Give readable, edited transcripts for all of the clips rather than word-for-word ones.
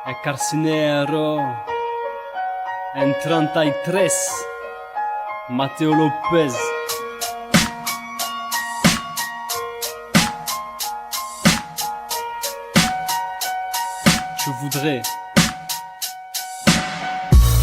É Carcinero en 33 Mateo Lopez.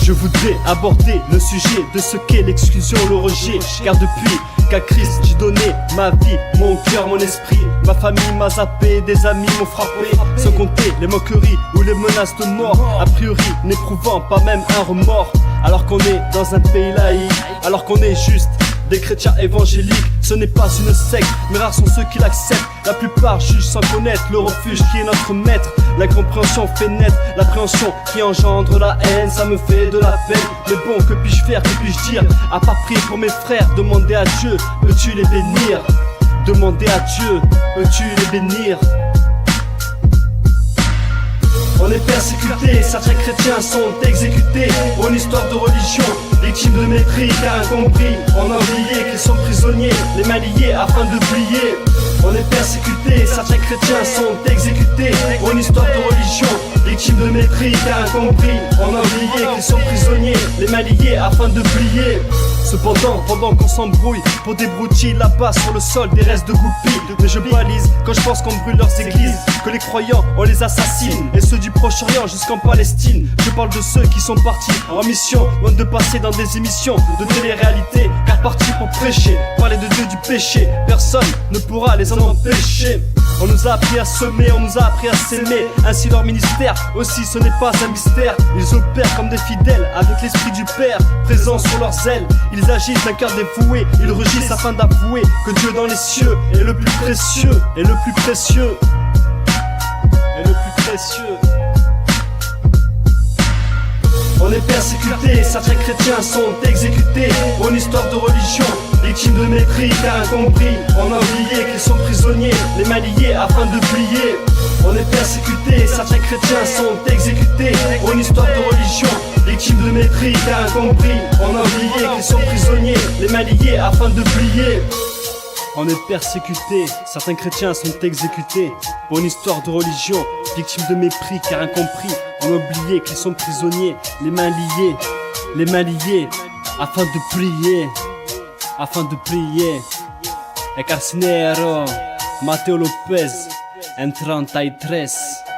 Je voudrais aborder le sujet de ce qu'est l'exclusion, le rejet. Car depuis qu'à Christ j'ai donné ma vie, mon cœur, mon esprit, ma famille m'a zappé, des amis m'ont frappé, sans compter les moqueries ou les menaces de mort. A priori n'éprouvant pas même un remords, alors qu'on est dans un pays laïque, alors qu'on est juste des chrétiens évangéliques. Ce n'est pas une secte, mais rares sont ceux qui l'acceptent. La plupart jugent sans connaître le refuge qui est notre maître. L'incompréhension fait naître l'appréhension qui engendre la haine. Ça me fait de la peine, mais bon, que puis-je faire, que puis-je dire? À part prier pour mes frères, demander à Dieu, peux-tu les bénir? Demander à Dieu, peux-tu les bénir? On est persécutés, certains chrétiens sont exécutés pour une histoire de religion, victimes de mépris car incompris. On a oublié qu'ils sont prisonniers, les mains liées afin de plier. On est persécutés, certains chrétiens sont exécutés pour une histoire de religion, victimes de mépris car incompris. On a oublié qu'ils sont prisonniers, les mains liées afin de plier. Cependant, pendant qu'on s'embrouille pour des broutilles là-bas sur le sol, des restes de goupilles, mais je balise quand je pense qu'on brûle leurs églises, que les croyants on les assassine, et ceux du Proche-Orient jusqu'en Palestine. Je parle de ceux qui sont partis en mission, loin de passer dans des émissions de télé-réalité, car partis pour prêcher, parler de Dieu, du péché, personne ne pourra les en empêcher. On nous a appris à semer, on nous a appris à s'aimer, ainsi leur ministère aussi ce n'est pas un mystère. Ils opèrent comme des fidèles avec l'esprit du Père présent sur leurs ailes. Ils agissent d'un cœur dévoué, ils rugissent afin d'avouer que Dieu dans les cieux est le plus précieux, est le plus précieux, est le plus précieux. On est persécutés, certains chrétiens sont exécutés pour une histoire de religion, victimes de mépris car incompris. On a oublié qu'ils sont prisonniers, les mains liées afin de plier. On est persécutés, certains chrétiens sont exécutés pour une histoire de religion, victimes de mépris car incompris. On a oublié qu'ils sont prisonniers, les mains liées afin de plier. On est persécutés, certains chrétiens sont exécutés pour une histoire de religion, victimes de mépris car incompris. On a oublié qu'ils sont prisonniers, les mains liées, afin de plier, afin de plier. E Carcinero, Mateo Lopez, en 33.